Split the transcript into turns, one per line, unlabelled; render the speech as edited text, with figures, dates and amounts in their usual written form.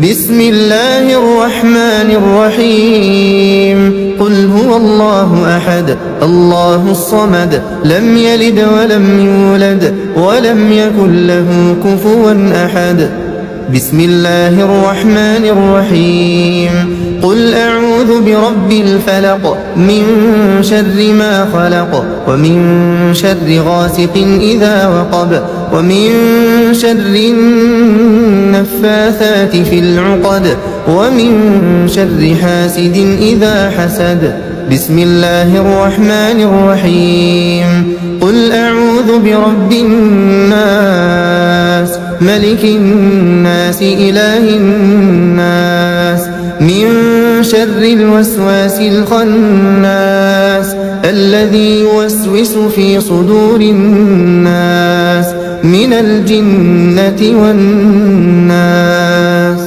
بسم الله الرحمن الرحيم قل هو الله أحد الله الصمد لم يلد ولم يولد ولم يكن له كفوا أحد بسم الله الرحمن الرحيم قل أعوذ برب الفلق من شر ما خلق ومن شر غاسق إذا وقب ومن شر النفاثات في العقد ومن شر حاسد إذا حسد بسم الله الرحمن الرحيم قل أعوذ برب الناس ملك الناس إله الناس من شر الوسواس الخناس الذي يوسوس في صدور الناس من الجنة والناس